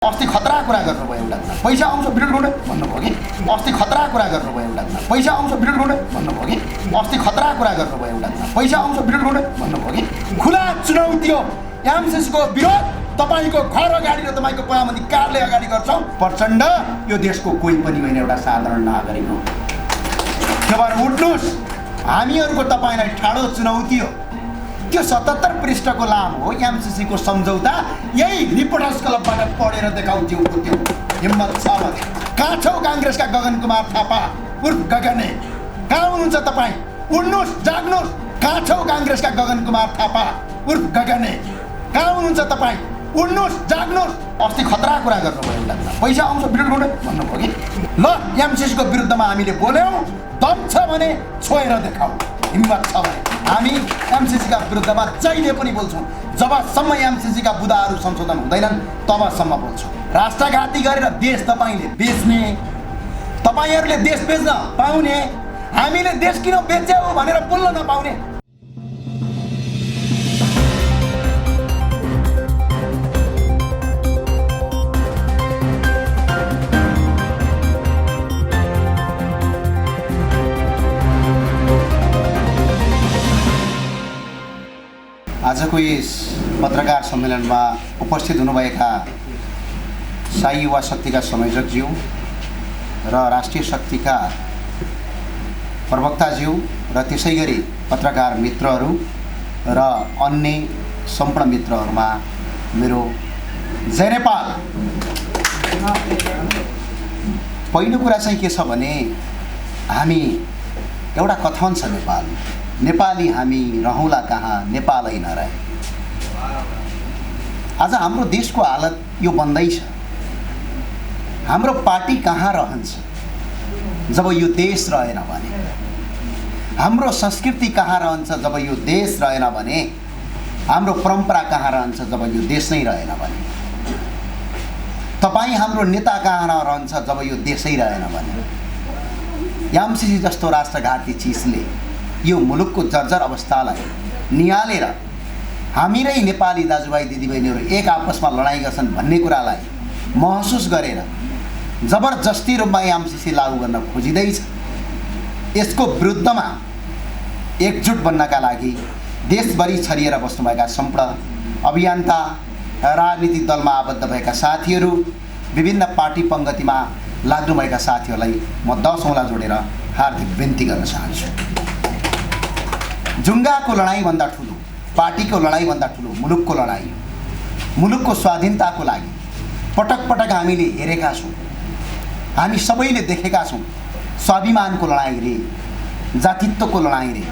अस्ति खतरा कुरा गर्नुभयो एउटा कुरा, पैसा आउँछ विरोध गर्ने भन्नुभयो कि अस्ति खतरा कुरा गर्नुभयो एउटा कुरा, पैसा आउँछ विरोध गर्ने भन्नुभयो कि अस्ति खतरा कुरा गर्नुभयो एउटा कुरा, पैसा आउँछ विरोध गर्ने भन्नुभयो कि खुला चुनौती हो एमसीसीको विरोध तपाईको घर अगाडि र तपाईको प्रधानमन्त्री कार्यालय अगाडि गर्छौं। प्रचण्ड यो देशको कोही पनि होइन, एउटा साधारण नागरिक हो। खबर उठ्नुस्, हामीहरूको तपाईलाई ठाडो चुनौती हो। त्यो 77 पृष्ठको लामो हो एमसीसी को सम्झौता, यही रिपोर्टर्स क्लबबाट पढेर देखाउ त्यो हिम्मत छ भने। कहाँ छौ कांग्रेसका गगन कुमार थापा उर्फ गगने, कहाँ हुनुहुन्छ तपाईँ? उड्नुस्, जाग्नुस्। कहाँ छौ कांग्रेसका गगन कुमार थापा उर्फ गगने, कहाँ हुनुहुन्छ तपाईँ? उड्नुस्, जाग्नुस्। अस्ति खतरा कुरा गर्नुभयो एउटा कुरा, पैसा आउँछ विरोध गर्ने भन्नुभयो कि ल एमसीसी को विरुद्धमा हामीले बोल्यौं, दम छ भने छोएर देखाऊ, हिम्मत छ भने हामी एमसीसी का विरुद्धमा जहिले पनि बोल्छौं। जबसम्म एमसीसी का बुदाहरू संशोधन हुँदैनन् तबसम्म बोल्छौं। राष्ट्रघाती गरेर देश तपाईले बेच्ने, तपाईहरुले देश बेच्न पाउने, हामीले देश किन बेच्यौ भनेर बोल्न नपाउने। आजको यस पत्रकार सम्मेलनमा उपस्थित हुनुभएका शाही युवा शक्तिका संयोजकज्यू र राष्ट्रिय शक्तिका प्रवक्ताज्यू र त्यसैगरी पत्रकार मित्रहरू र अन्य सम्पूर्ण मित्रहरूमा मेरो जय नेपाल। पहिलो कुरा चाहिँ के छ भने हामी एउटा कथन छ नेपाली हामी रहौला कहाँ नेपालै नरहे। आज हाम्रो देशको हालत यो बन्दैछ। हाम्रो पार्टी कहाँ रहन्छ जब यो देश रहेन भने, हाम्रो संस्कृति कहाँ रहन्छ जब यो देश रहेन भने, हाम्रो परम्परा कहाँ रहन्छ जब यो देश नै रहेन भने, तपाई हाम्रो नेता कहाँ रहन्छ जब यो देशै रहेन भने। एमसीसी जस्तो राष्ट्रघाती चीजले यो मुलुकको जर्जर अवस्थालाई निहालेर हामी नै नेपाली दाजुभाइ दिदीबहिनीहरू एक आपसमा लडाईँ गर्छन् भन्ने कुरालाई महसुस गरेर जबरजस्ती रूपमा एमसीसी लागू गर्न खोजिँदैछ। यसको विरुद्धमा एकजुट बन्नका लागि देशभरि छरिएर बस्नुभएका सम्पूर्ण अभियन्ता, राजनीतिक दलमा आबद्ध भएका साथीहरू, विभिन्न पार्टी पंगतिमा लाग्नुभएका साथीहरूलाई म 10 औँला जोडेर हार्दिक बिन्ती गर्न चाहन्छु। जुङ्गाको लडाईँ भन्दा ठुलो, पार्टीको लडाईँ भन्दा ठुलो मुलुकको लडाईँ हो। मुलुकको स्वाधीनताको लागि पटक पटक हामीले हेरेका छौँ, हामी सबैले देखेका छौँ। स्वाभिमानको लडाईँ रे, जातित्वको लडाईँ रे,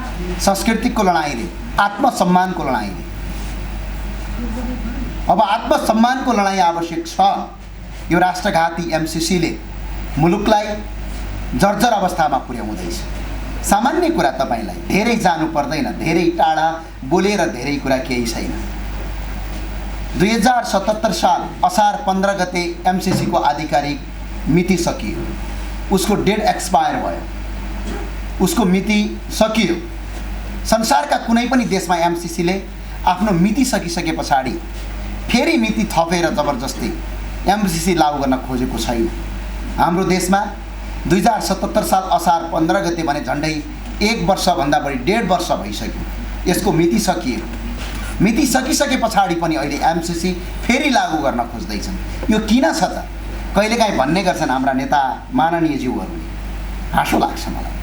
संस्कृतिको लडाईँ रे, आत्मसम्मानको लडाईँ रे। अब आत्मसम्मानको लडाईँ आवश्यक छ। यो राष्ट्रघाती एमसीसीले मुलुकलाई जर्जर अवस्थामा पुर्याउँदैछ। सामान्य कुरा तपाईलाई धेरै जानु पर्दैन, धेरै टाढा बोलेर धेरै कुरा केही छैन। 2077 साल असार 15 गते एमसीसी को आधिकारिक मिति सकियो, उसको डेट एक्सपायर भयो, उसको मिति सकियो। संसारका कुनै पनि देशमा एमसीसी ले आफ्नो मिति सकिसके पछाडि फेरि मिति थपेर जबरजस्ती एमसीसी लागू गर्न खोजेको छैन। हाम्रो देशमा 2077 साल असार 15 गते भने झन्डै 1 वर्ष भन्दा बढी 1.5 वर्ष भइसक्यो। यसको मिति सकियो। मिति सकिसके पछाडि पनि अहिले एमसीसी फेरि लागू गर्न खोज्दैछन्। यो किन छ त? कहिलेकाहीँ भन्ने गर्छन् हाम्रा नेता माननीय ज्यूहरूले, हाँसो लाग्छ मलाई।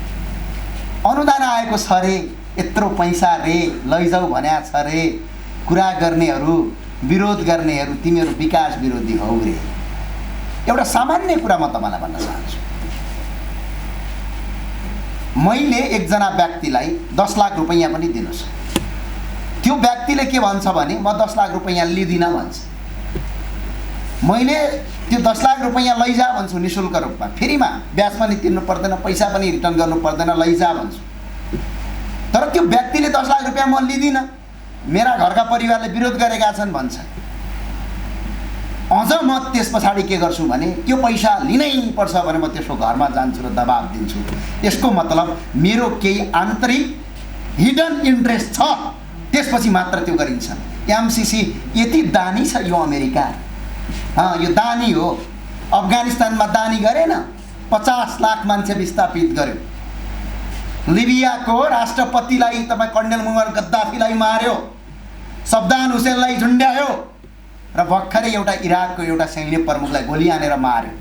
अनुदान आएको छ रे, यत्रो पैसा रे, लैजाऊ भन्या छ रे, कुरा गर्नेहरू, विरोध गर्नेहरू तिमीहरू विकास विरोधी हौ रे। एउटा सामान्य कुरा म तपाईलाई भन्न चाहन्छु। मैले एकजना व्यक्तिलाई 10 लाख रुपैयाँ पनि दिनुस्, त्यो व्यक्तिले के भन्छ भने म 10 लाख रुपैयाँ लिदिन भन्छ। मैले त्यो 10 लाख रुपैयाँ लैजा भन्छु निशुल्क रूपमा, फेरिमा ब्याज पनि तिर्नु पर्दैन, पैसा पनि रिटर्न गर्नु पर्दैन, लैजा भन्छु। तर त्यो व्यक्तिले 10 लाख रुपैयाँ म लिदिन, मेरा घरका परिवारले विरोध गरेका छन् भन्छ। अझ म त्यस पछाडि के गर्छु भने त्यो पैसा लिनै पर्छ भने म त्यसको घरमा जान्छु र दबाब दिन्छु। यसको मतलब मेरो केही आन्तरिक हिडन इन्ट्रेस्ट छ, त्यसपछि मात्र त्यो गरिन्छ। एमसीसी यति दानी छ यो अमेरिका, यो दानी हो। अफगानिस्तानमा दानी गरेन, 50 लाख मान्छे विस्थापित गर्यो। लिबियाको राष्ट्रपतिलाई तपाईँ कर्नेल मुअम्मर गद्दाफीलाई मार्यो, सद्दाम हुसेनलाई झुन्ड्यायो र भर्खरै एउटा इराकको एउटा सैन्य प्रमुखलाई गोली हानेर मार्यो।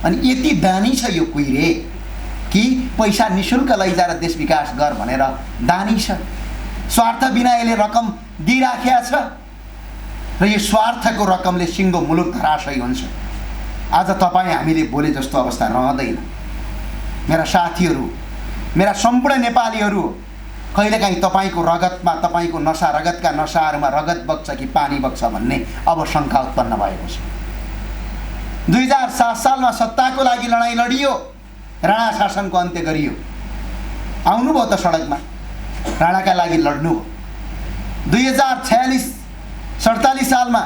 अनि यति दानी छ यो कुइरे कि पैसा निशुल्क लैजाएर देश विकास गर भनेर दानी छ। स्वार्थ बिना यसले रकम दिइराखेको छ र यो स्वार्थको रकमले सिङ्गो मुलुक धराशयी हुन्छ। आज तपाईँ हामीले बोले जस्तो अवस्था रहँदैन। मेरा साथीहरू, मेरा सम्पूर्ण नेपालीहरू, कहिलेकाहीँ तपाईँको रगतमा, तपाईँको नसा, रगतका नसाहरूमा रगत बग्छ कि पानी बग्छ भन्ने अब शङ्का उत्पन्न भएको छ। 2007 सालमा सत्ताको लागि लडाइँ लडियो, राणा शासनको अन्त्य गरियो। आउनुभयो त सडकमा, राणाका लागि लड्नुभयो। 2046-47 सालमा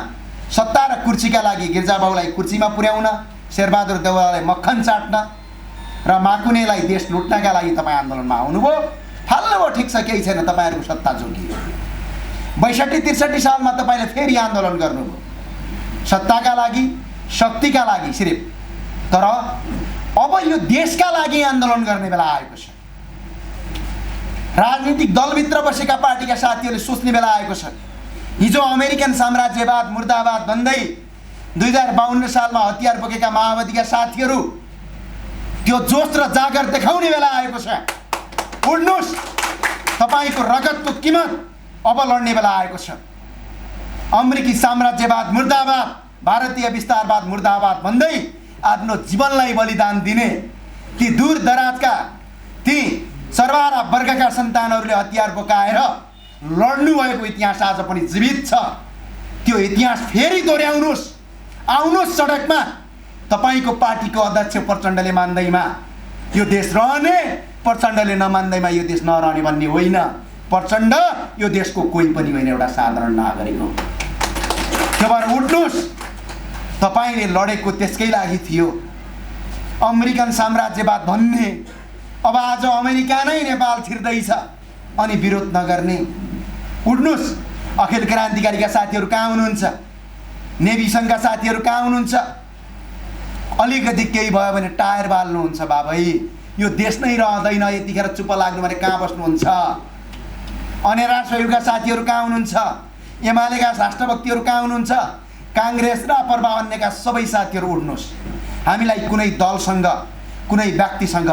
सत्ता र कुर्सीका लागि गिर्जाबाउलाई कुर्सीमा पुर्याउन, शेरबहादुर देउवालाई मक्खन चाट्न र माकुनेलाई देश लुट्नका लागि तपाईँ आन्दोलनमा आउनुभयो। फाल्नुभयो, ठिक छ, केही छैन, तपाईँहरूको सत्ता जोगियो। 62-63 सालमा तपाईँले फेरि आन्दोलन गर्नुभयो, सत्ताका लागि, शक्तिका लागि सिर्फ। तर अब यो देशका लागि आन्दोलन गर्ने बेला आएको छ। राजनीतिक दलभित्र बसेका पार्टीका साथीहरूले सोच्ने बेला आएको छ। हिजो अमेरिकन साम्राज्यवाद मुर्दाबाद भन्दै 2052 सालमा हतियार बोकेका माओवादीका साथीहरू त्यो जोस र जागर देखाउने बेला आएको छ। उड्नुस्, तपाईँको रगतको कीमत अब लड्ने बेला आएको छ। अमेरिकी साम्राज्यवाद मुर्दाबाद, भारतीय विस्तारवाद मुर्दाबाद भन्दै आफ्नो जीवनलाई बलिदान दिने ती दूर दराजका, ती सर्वहारा वर्गका सन्तानहरूले हतियार बोकाएर लड्नु भएको इतिहास आज पनि जीवित छ। त्यो इतिहास फेरि दोहोऱ्याउनुहोस्, आउनुहोस् सडकमा। तपाईँको पार्टीको अध्यक्ष प्रचण्डले मान्दैमा यो देश रहने, प्रचण्डले नमान्दैमा यो देश नरहने भन्ने होइन। प्रचण्ड यो देशको कोही पनि होइन, एउटा साधारण नागरिक हो। त्यो भएर उठ्नुहोस्, तपाईँले लडेको त्यसकै लागि थियो, अमेरिकन साम्राज्यवाद भन्ने। अब आज अमेरिका नै नेपाल छिर्दैछ अनि विरोध नगर्ने। उठ्नुहोस्, अखिल क्रान्तिकारीका साथीहरू कहाँ हुनुहुन्छ? नेभी सङ्घका साथीहरू कहाँ हुनुहुन्छ? अलिकति केही भयो भने टायर बाल्नुहुन्छ बाबै, यो देश नै रहँदैन, यतिखेर चुप लाग्नु भने कहाँ बस्नुहुन्छ? अनेरा सहयोगका साथीहरू कहाँ हुनुहुन्छ? एमालेका राष्ट्रभक्तिहरू कहाँ हुनुहुन्छ? काङ्ग्रेस र अप्रवा अन्यका सबै साथीहरू उठ्नुहोस्। हामीलाई कुनै दलसँग, कुनै व्यक्तिसँग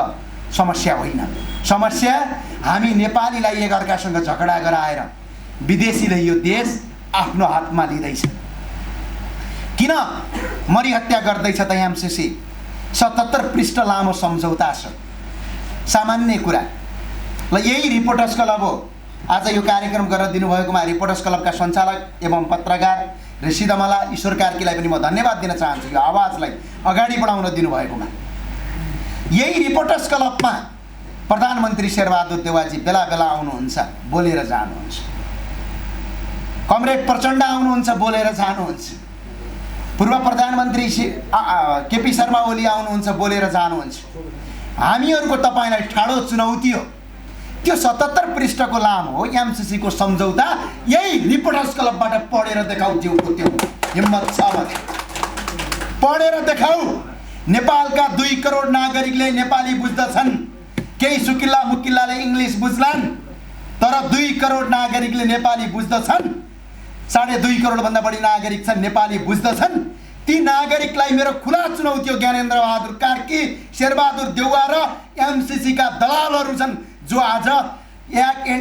समस्या होइन। समस्या हामी नेपालीलाई एकअर्कासँग झगडा गराएर विदेशीले यो देश आफ्नो हातमा लिँदैछ। किन मरिहत्या गर्दैछ त एमसीसी? 77 पृष्ठ लामो सम्झौता छ, सामान्य कुरा। ल यही रिपोर्टर्स क्लब हो। आज यो कार्यक्रम गरेर दिनुभएकोमा रिपोर्टर्स क्लबका सञ्चालक एवं पत्रकार ऋषिदमला ईश्वर कार्कीलाई पनि म धन्यवाद दिन चाहन्छु, यो आवाजलाई अगाडि बढाउन दिनुभएकोमा। यही रिपोर्टर्स क्लबमा प्रधानमन्त्री शेरबहादुर देउवाजी बेला बेला आउनुहुन्छ, बोलेर जानुहुन्छ। कमरेड प्रचण्ड आउनुहुन्छ, बोलेर जानुहुन्छ। पूर्व प्रधानमन्त्री केपी शर्मा ओली आउनुहुन्छ, बोलेर जानुहुन्छ। हामीहरूको तपाईँलाई ठाडो चुनौती हो। त्यो 77 पृष्ठको लामो एमसीसीको सम्झौता यही रिपोर्टर्स क्लबबाट पढेर देखाऊ। जिउको त्यो हिम्मत छ भने पढेर देखाऊ। नेपालका 2 करोड नागरिकले नेपाली बुझ्दछन्। केही सुकिल्ला मुकिल्लाले इङ्ग्लिस बुझ्लान्, तर 2 करोड नागरिकले नेपाली बुझ्दछन्। 2.5 करोडभन्दा बढी नागरिक छन्, नेपाली बुझ्दछन्। ती नागरिकलाई मेरो खुला चुनौती हो। ज्ञानेन्द्र बहादुर कार्की, शेरबहादुर देउवा र एमसीसीका दलालहरू छन् जो आज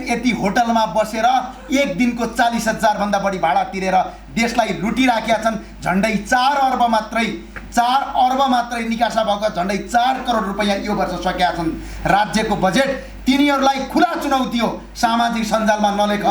यति होटलमा बसेर एक दिनको 40,000 भन्दा बढी भाडा तिरेर देशलाई लुटिराखेका छन्। झन्डै 4 अर्ब मात्रै निकासा भएको झन्डै 4 करोड रुपैयाँ यो वर्ष सकेका छन् राज्यको बजेट। तिनीहरूलाई खुला चुनौती हो। सामाजिक सञ्जालमा नलेख।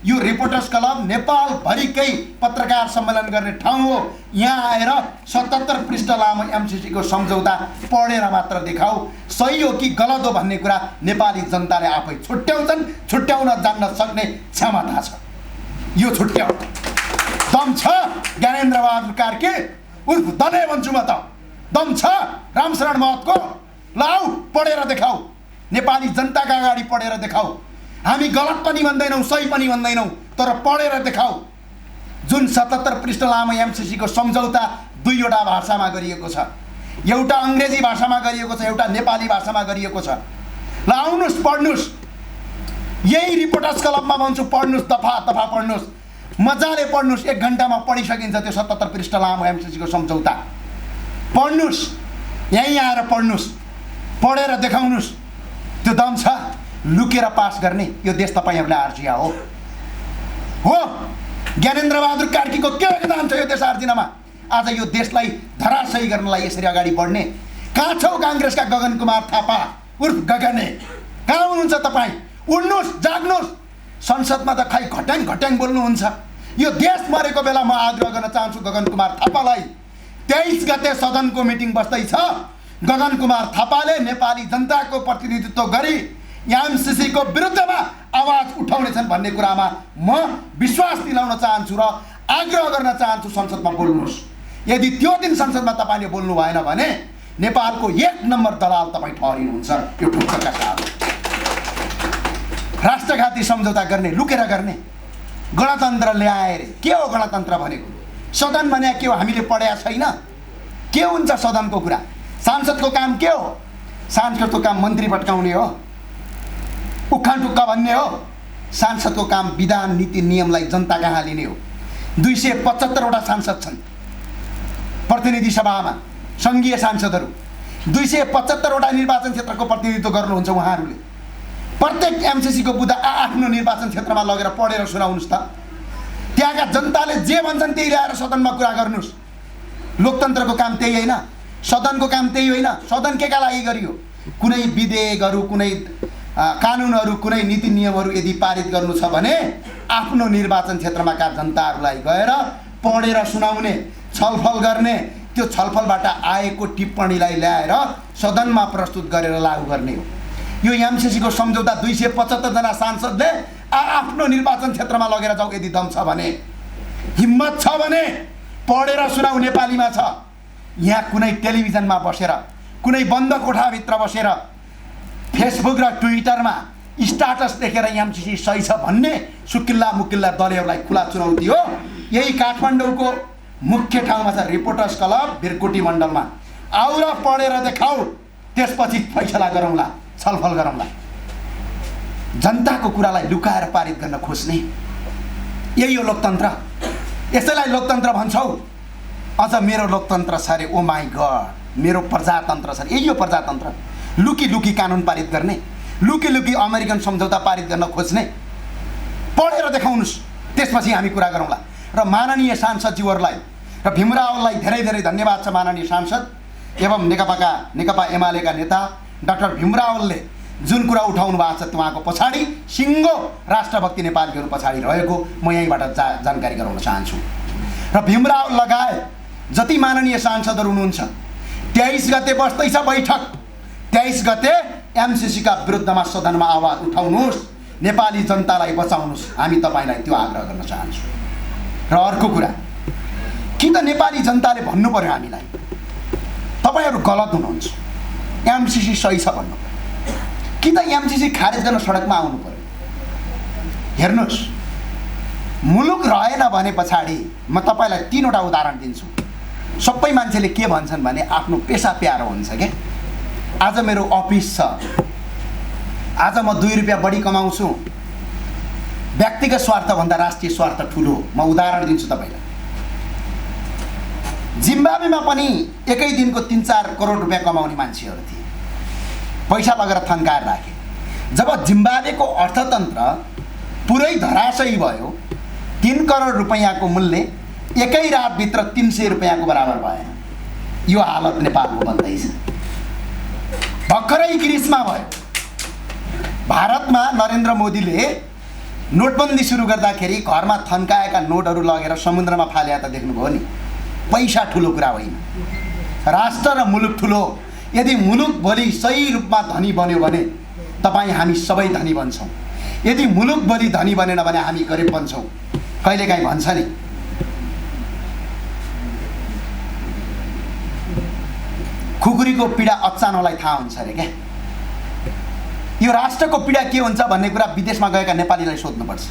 यो रिपोर्टर्स क्लब नेपालभरिकै पत्रकार सम्मेलन गर्ने ठाउँ हो। यहाँ आएर 77 पृष्ठ लामो एमसीसीको सम्झौता पढेर मात्र देखाऊ। सही हो कि गलत हो भन्ने कुरा नेपाली जनताले आफै छुट्याउँछन्। छुट्याउन जान्न सक्ने क्षमता छ। यो छुट्याउ दम छ ज्ञानेन्द्र बहादुर कार्की उर्फ दले भन्छु म त। दम छ रामशरण महतको। लाऊ पढेर देखाऊ। नेपाली जनताका अगाडि पढेर देखाऊ। हामी गलत पनि भन्दैनौँ, सही पनि भन्दैनौँ, तर पढेर देखाऊ। जुन 77 पृष्ठ लामो एमसीसीको सम्झौता दुईवटा भाषामा गरिएको छ, एउटा अङ्ग्रेजी भाषामा गरिएको छ, एउटा नेपाली भाषामा गरिएको छ। ल आउनुहोस् पढ्नुहोस्, यही रिपोर्टर्स क्लबमा भन्छु पढ्नुहोस्, दफा दफा पढ्नुहोस्, मजाले पढ्नुहोस्। 1 घन्टामा पढिसकिन्छ त्यो 77 पृष्ठ लामो एमसिसीको सम्झौता। पढ्नुहोस्, यहीँ आएर पढ्नुहोस्, पढेर देखाउनुहोस् त्यो दम छ। लुकेर पास गर्ने यो देश तपाईँहरूले आर्जिया हो। ज्ञानेन्द्र बहादुर कार्कीको के योगदान छ यो देश आर्जिनमा? आज यो देशलाई धराशयी गर्नलाई यसरी अगाडि बढ्ने। कहाँ छौ काङ्ग्रेसका गगन कुमार थापा उर्फ गगने? कहाँ हुनुहुन्छ तपाईँ? उड्नुहोस्, जाग्नुहोस्। संसदमा त खै घट्याङ घट्याङ बोल्नुहुन्छ। यो देश मरेको बेला म आग्रह गर्न चाहन्छु गगन कुमार थापालाई, 23 गते सदनको मिटिङ बस्दैछ। गगन कुमार थापाले नेपाली जनताको प्रतिनिधित्व गरी एमसिसीको विरुद्धमा आवाज उठाउनेछन् भन्ने कुरामा म विश्वास दिलाउन चाहन्छु र आग्रह गर्न चाहन्छु संसदमा बोल्नुहोस्। यदि त्यो दिन संसदमा तपाईँले बोल्नु भएन भने नेपालको 1 नम्बर दलाल तपाईँ ठहरिनुहुन्छ। यो ठुक्का साथ राष्ट्रघाती सम्झौता गर्ने, लुकेर गर्ने, गणतन्त्र ल्याएर के हो गणतन्त्र भनेको? सदन भने के हो? हामीले पढेका छैन। के हुन्छ सदनको कुरा? सांसदको काम के हो? सांसदको काम मन्त्री भट्काउने हो, उखान टुक्का भन्ने हो। सांसदको काम विधान नीति नियमलाई जनता कहाँ लिने हो। 275 वटा सांसद छन् प्रतिनिधि सभामा, सङ्घीय सांसदहरू। 275 वटा निर्वाचन क्षेत्रको प्रतिनिधित्व गर्नुहुन्छ उहाँहरूले। प्रत्येक एमसिसीको बुदा आफ्नो निर्वाचन क्षेत्रमा लगेर पढेर सुनाउनुहोस् त। त्यहाँका जनताले जे भन्छन् त्यही ल्याएर सदनमा कुरा गर्नुहोस्। लोकतन्त्रको काम त्यही होइन, सदनको काम त्यही होइन। सदन केका लागि गरियो? कुनै विधेयकहरू, कुनै कानुनहरू, कुनै नीति नियमहरू यदि पारित गर्नु छ भने आफ्नो निर्वाचन क्षेत्रमाका जनताहरूलाई गएर पढेर सुनाउने, छलफल गर्ने, त्यो छलफलबाट आएको टिप्पणीलाई ल्याएर सदनमा प्रस्तुत गरेर लागू गर्ने हो। यो एमसिसीको सम्झौता 275 जना सांसदले आफ्नो निर्वाचन क्षेत्रमा लगेर जाऊ यदि दम छ भने, हिम्मत छ भने पढेर सुनाऊ। नेपालीमा छ। यहाँ कुनै टेलिभिजनमा बसेर, कुनै बन्द कोठाभित्र बसेर फेसबुक र ट्विटरमा स्ट्याटस देखेर एमसिसी सही छ भन्ने सुकिल्ला मुकिल्ला दलहरूलाई खुला चुनौती हो। यही काठमाडौँको मुख्य ठाउँमा छ रिपोर्टर्स क्लब भिरकोटी मण्डलमा। आउ र पढेर देखाऊ, त्यसपछि फैसला गरौँला, छलफल गरौँला। जनताको कुरालाई लुकाएर पारित गर्न खोज्ने यही हो लोकतन्त्र। यसैलाई लोकतन्त्र भन्छौ। अझ मेरो लोकतन्त्र छ अरे, ओ माई गड, मेरो प्रजातन्त्र छ अरे। यही हो प्रजातन्त्र। लुकी लुकी कानुन पारित गर्ने, लुकी लुकी अमेरिकन सम्झौता पारित गर्न खोज्ने। पढेर देखाउनुहोस्, त्यसपछि हामी कुरा गरौँला। र माननीय सांसदज्यूहरूलाई र भीमरावलाई धेरै धेरै धन्यवाद छ। माननीय सांसद एवं नेकपा एमालेका नेता डाक्टर भीमरावले जुन कुरा उठाउनु भएको छ उहाँको पछाडि सिङ्गो राष्ट्रभक्ति नेपालीहरू पछाडि रहेको म यहीँबाट जानकारी गराउन चाहन्छु। र भीमराव लगायत जति माननीय सांसदहरू हुनुहुन्छ, 23 गते बस्दैछ बैठक। 23 गते एमसिसीका विरुद्धमा सदनमा आवाज उठाउनुहोस्, नेपाली जनतालाई बचाउनुहोस्। हामी तपाईँलाई त्यो आग्रह गर्न चाहन्छौँ। र अर्को कुरा, कि त नेपाली जनताले भन्नु पर्यो हामीलाई, तपाईँहरू गलत हुनुहुन्छ, एमसिसी सही छ भन्नु पर्यो, कि त एमसिसी खारेज गर्न सडकमा आउनु पर्यो। हेर्नुहोस्, मुलुक रहेन भने पछाडि म तपाईँलाई 3 वटा उदाहरण दिन्छु। सबै मान्छेले के भन्छन् भने आफ्नो पेसा प्यारो हुन्छ क्या। आज मेरो अफिस छ, आज म 2 रुपियाँ बढी कमाउँछु, व्यक्तिगत स्वार्थभन्दा राष्ट्रिय स्वार्थ ठुलो। म उदाहरण दिन्छु तपाईँलाई। जिम्बाब्वेमा पनि एकै दिनको 3-4 करोड रुपियाँ कमाउने मान्छेहरू थिए, पैसा लगेर थन्काएर राखे। जब जिम्बाब्वेको अर्थतन्त्र पुरै धराशयी भयो, 3 करोड रुपियाँको मूल्य एकै रातभित्र 300 रुपियाँको बराबर भयो। यो हालत नेपालको बन्दैछ। भर्खरै ग्रिसमा भयो। भारतमा नरेन्द्र मोदीले नोटबन्दी सुरु गर्दाखेरि घरमा थन्काएका नोटहरू लगेर समुद्रमा फाले त देख्नुभयो नि। पैसा ठुलो कुरा होइन, राष्ट्र र मुलुक ठुलो। यदि मुलुक भोलि सही रूपमा धनी बन्यो भने तपाईँ हामी सबै धनी बन्छौँ। यदि मुलुक भोलि धनी बनेन भने हामी गरिब बन्छौँ। कहिलेकाहीँ भन्छ नि, खुकुरीको पीडा अचानोलाई थाहा हुन्छ अरे क्या। यो राष्ट्रको पीडा के हुन्छ भन्ने कुरा विदेशमा गएका नेपालीलाई सोध्नुपर्छ।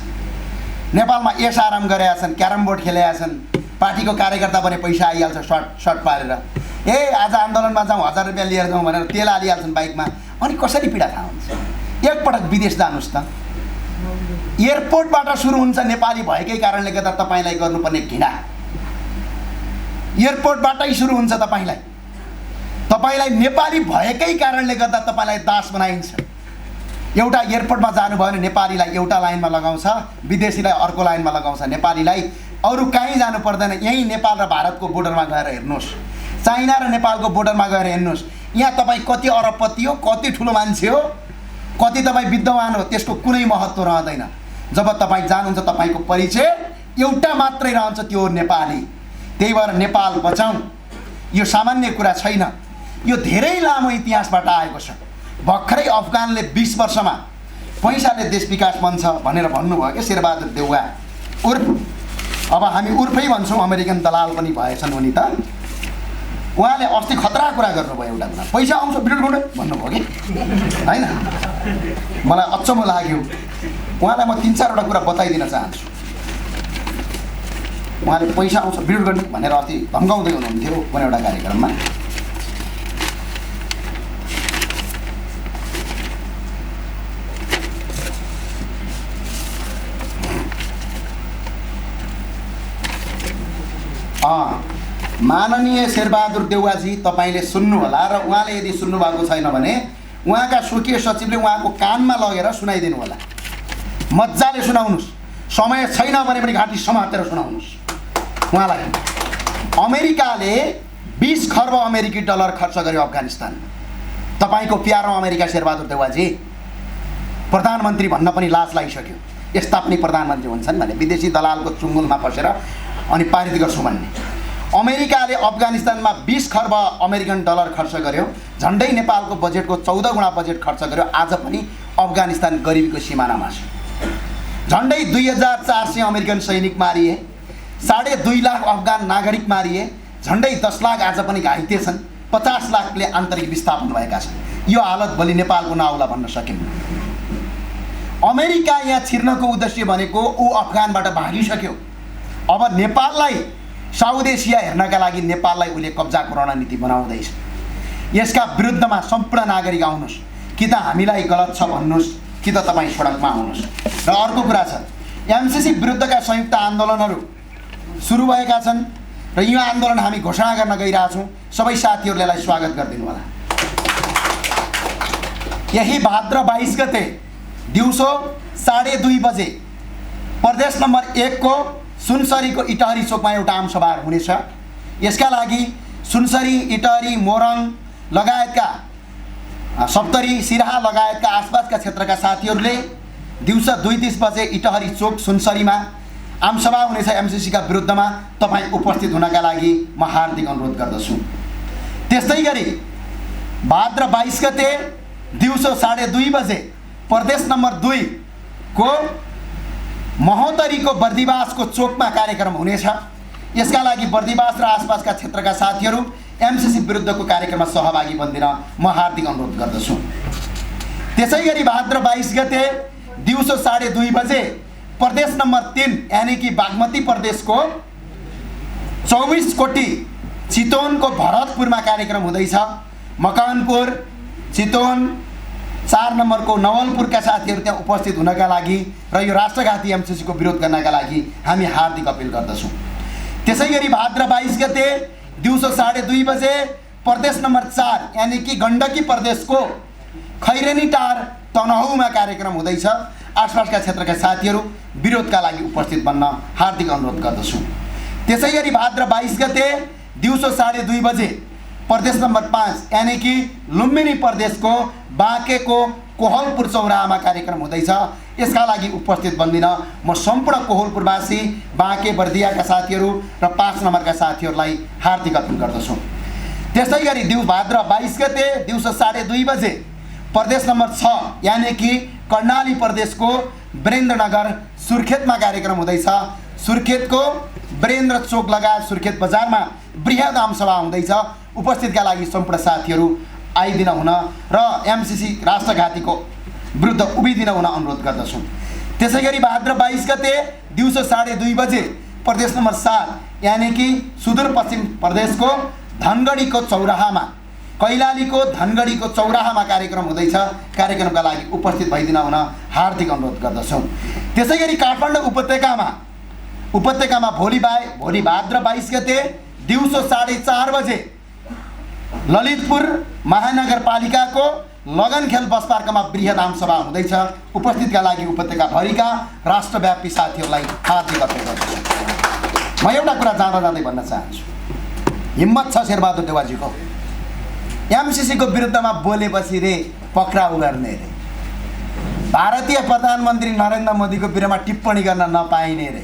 नेपालमा एस आराम गरेका छन्, क्यारम बोर्ड खेलेका छन्, पार्टीको कार्यकर्ता भने पैसा आइहाल्छ सर्ट पारेर। आज आन्दोलनमा जाउँ 1000 रुपियाँ लिएर जाउँ भनेर तेल हालिहाल्छन् बाइकमा। अनि कसरी पीडा थाहा हुन्छ? एकपटक विदेश जानुहोस् त। एयरपोर्टबाट सुरु हुन्छ नेपाली भएकै कारणले गर्दा तपाईँलाई गर्नुपर्ने घृणा। एयरपोर्टबाटै सुरु हुन्छ तपाईँलाई नेपाली भएकै कारणले गर्दा तपाईँलाई दास बनाइन्छ। एउटा एयरपोर्टमा जानुभयो भने नेपालीलाई एउटा लाइनमा लगाउँछ, विदेशीलाई अर्को लाइनमा लगाउँछ। नेपालीलाई अरू कहीँ जानु पर्दैन, यहीँ नेपाल र भारतको बोर्डरमा गएर हेर्नुहोस्, चाइना र नेपालको बोर्डरमा गएर हेर्नुहोस्। यहाँ तपाईँ कति अरबपति हो, कति ठुलो मान्छे हो, कति तपाईँ विद्वान हो, त्यसको कुनै महत्त्व रहँदैन। जब तपाईँ जानुहुन्छ तपाईँको परिचय एउटा मात्रै रहन्छ, त्यो हो नेपाली। त्यही भएर नेपाल बचाउँ, यो सामान्य कुरा छैन, यो धेरै लामो इतिहासबाट आएको छ। भर्खरै अफगानले 20 वर्षमा पैसाले देश विकास बन्छ भनेर भन्नुभयो क्या शेरबहादुर देउवा उर्फ, अब हामी उर्फै भन्छौँ, अमेरिकन दलाल पनि भएछन् उनी त। उहाँले अस्ति खतरा कुरा गर्नुभयो एउटा कुरा, पैसा आउँछ बिरुड गुडे भन्नुभयो कि होइन। मलाई अचम्म लाग्यो। उहाँलाई म 3-4वटा कुरा बताइदिन चाहन्छु। उहाँले पैसा आउँछ बिरुड गर्ने भनेर अस्ति धम्काउँदै हुनुहुन्थ्यो कुनै एउटा कार्यक्रममा। माननीय शेरबहादुर देउवाजी, तपाईँले सुन्नुहोला र उहाँले यदि सुन्नुभएको छैन भने उहाँका स्वकीय सचिवले उहाँको कानमा लगेर सुनाइदिनु होला। मजाले सुनाउनुहोस्, समय छैन भने पनि घाँटी समातेर सुनाउनुहोस् उहाँलाई। अमेरिकाले 20 खर्ब अमेरिकी डलर खर्च गर्यो अफगानिस्तानमा। तपाईँको प्यारो अमेरिका शेरबहादुर देउवाजी, प्रधानमन्त्री भन्न पनि लाज लागिसक्यो। यस्ता पनि प्रधानमन्त्री हुन्छन् भने विदेशी दलालको चुङ्गुलमा फसेर अनि पारित गर्छौँ भन्ने। अमेरिकाले अफगानिस्तानमा 20 खर्ब अमेरिकन डलर खर्च गर्यो, झन्डै नेपालको बजेटको 14 गुणा बजेट खर्च गर्यो। आज पनि अफगानिस्तान गरिबीको सिमानामा छ। झन्डै 2400 अमेरिकन सैनिक मारिए, 2.5 लाख अफगान नागरिक मारिए, झन्डै 10 लाख आज पनि घाइते छन्, 50 लाखले आन्तरिक विस्थापन भएका छन्। यो हालत भोलि नेपालको नआउला भन्न सकिन्न। अमेरिका यहाँ छिर्नको उद्देश्य भनेको ऊ अफगानबाट भागिसक्यो। अब नेपाललाई साउथ एसिया हेर्नका लागि नेपाललाई उसले कब्जाको रणनीति बनाउँदैछ। यसका विरुद्धमा सम्पूर्ण नागरिक आउनुहोस्, कि त हामीलाई गलत छ भन्नुहोस्, कि त तपाईँ सडकमा आउनुहोस्। र अर्को कुरा छ, एमसिसी विरुद्धका संयुक्त आन्दोलनहरू सुरु भएका छन् र यो आन्दोलन हामी घोषणा गर्न गइरहेछौँ। सबै साथीहरूले यसलाई स्वागत गरिदिनु होला। यही भाद्र 22 गते दिउँसो 2:30 बजे प्रदेश नम्बर 1 को सुनसरीको इटहरी चोकमा एउटा आमसभा हुनेछ। यसका लागि सुनसरी, इटहरी, मोरङ लगायतका सप्तरी, सिराहा लगायतका आसपासका क्षेत्रका साथीहरूले दिउँसो 2:30 बजे इटहरी चोक सुनसरीमा आमसभा हुनेछ एमसिसीका विरुद्धमा। तपाईँ उपस्थित हुनका लागि म हार्दिक अनुरोध गर्दछु। त्यस्तै गरी भाद्र 22 गते दिउँसो 2:30 बजे प्रदेश नम्बर 2 को महोत्तरीको बर्दिवासको चोकमा कार्यक्रम हुनेछ। यसका लागि बर्दिवास र आसपासका क्षेत्रका साथीहरू एमसिसी विरुद्धको कार्यक्रममा सहभागी बन्दिन म हार्दिक अनुरोध गर्दछु। त्यसै गरी भाद्र 22 गते दिउँसो 2:30 बजे प्रदेश नम्बर 3 यानी कि बागमती प्रदेशको 24 कोटी चितवनको भरतपुरमा कार्यक्रम हुँदैछ। मकवानपुर, चितवन, 4 नम्बरको नवलपुरका साथीहरू त्यहाँ उपस्थित हुनका लागि र यो राष्ट्रघाती एमसिसीको विरोध गर्नका लागि हामी हार्दिक अपिल गर्दछौँ। त्यसै गरी भाद्र 22 गते दिउँसो 2:30 बजे प्रदेश नम्बर 4 यानी कि गण्डकी प्रदेशको खैरेनीटार तनहुमा कार्यक्रम हुँदैछ। आसपासका क्षेत्रका साथीहरू विरोधका लागि उपस्थित बन्न हार्दिक अनुरोध गर्दछु। त्यसै गरी भाद्र 22 गते दिउँसो 2:30 बजे प्रदेश नम्बर 5 यानी कि लुम्बिनी प्रदेशको बाँकेको कोहलपुर चौराहामा कार्यक्रम हुँदैछ। यसका लागि उपस्थित बन्दिन म सम्पूर्ण कोहलपुरवासी, बाँके, बर्दियाका साथीहरू र 5 नम्बरका साथीहरूलाई हार्दिक अपिल गर्दछु। त्यसै गरी भाद्र 22 गते दिउँसो 2:30 बजे प्रदेश नम्बर 6 यानी कि कर्णाली प्रदेशको वीरेन्द्रनगर सुर्खेतमा कार्यक्रम हुँदैछ। सुर्खेतको वीरेन्द्र चोक लगायत सुर्खेत बजारमा बृहत आमसभा हुँदैछ। उपस्थितका लागि सम्पूर्ण साथीहरू आइदिन हुन र एमसिसी राष्ट्रघातीको विरुद्ध उभिदिन हुन अनुरोध गर्दछु। त्यसै गरी भाद्र 22 गते दिउँसो 2:30 बजे प्रदेश नम्बर 7 यानी कि सुदूरपश्चिम प्रदेशको धनगढीको चौराहामा, कैलालीको धनगढीको चौराहामा कार्यक्रम हुँदैछ। कार्यक्रमका लागि उपस्थित भइदिन हुन हार्दिक अनुरोध गर्दछौँ। त्यसैगरी काठमाडौँ उपत्यकामा भोलि भाद्र 22 गते दिउँसो 4:30 बजे ललितपुर महानगरपालिकाको लगनखेल बस पार्कमा बृहत आमसभा हुँदैछ। उपस्थितका लागि उपत्यकाभरिका राष्ट्रव्यापी साथीहरूलाई हार्दिक अभिनन्दन गर्दछु। म एउटा कुरा जाँदै भन्न चाहन्छु, हिम्मत छ शेरबहादुर देउवाजीको। एमसीसीको विरुद्धमा बोलेपछि रे पक्राउ गर्ने रे, भारतीय प्रधानमन्त्री नरेन्द्र मोदीको विरुद्धमा टिप्पणी गर्न नपाइने रे।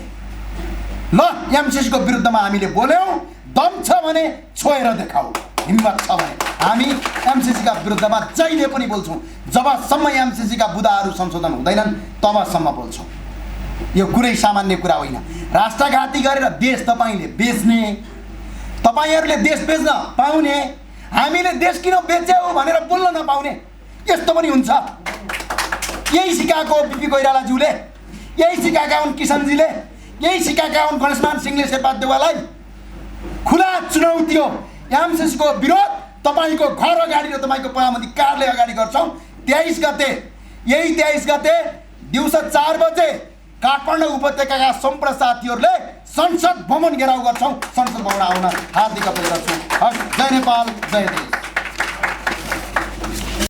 ल एमसीसीको विरुद्धमा हामीले बोल्यौँ, दम छ भने छोएर देखाऊ। हिम्मत छ भने हामी एमसीसीका विरुद्धमा जहिले पनि बोल्छौँ। जबसम्म एमसीसीका बुदाहरू संशोधन हुँदैनन् तबसम्म बोल्छौँ। यो कुरै सामान्य कुरा होइन। राष्ट्रघाती गरेर देश तपाईँले बेच्ने, तपाईँहरूले देश बेच्न पाउने, हामीले देश किन बेच्यौँ भनेर बोल्न नपाउने, यस्तो पनि हुन्छ। यही सिकाएको बिपी कोइरालाज्यूले, यही सिकाएका हुन् किसनजीले, यही सिकाएका हुन् गणेशमान सिंहले शेरबहादेउवालाई। खुला चुनौती हो एमसीसीको विरोध। तपाईँको घर अगाडि र तपाईँको प्रधानमन्त्री कार्यालय अगाडि गर्छौँ। 23 गते, यही 23 गते दिउँसो 4 बजे काठमाडौँ उपत्यकाका सम्पूर्ण साथीहरूले संसद भवन घेराउ गर्छौँ। संसद भवन आउन हार्दिक अपील गर्छु। हस्, जय नेपाल, जय देश।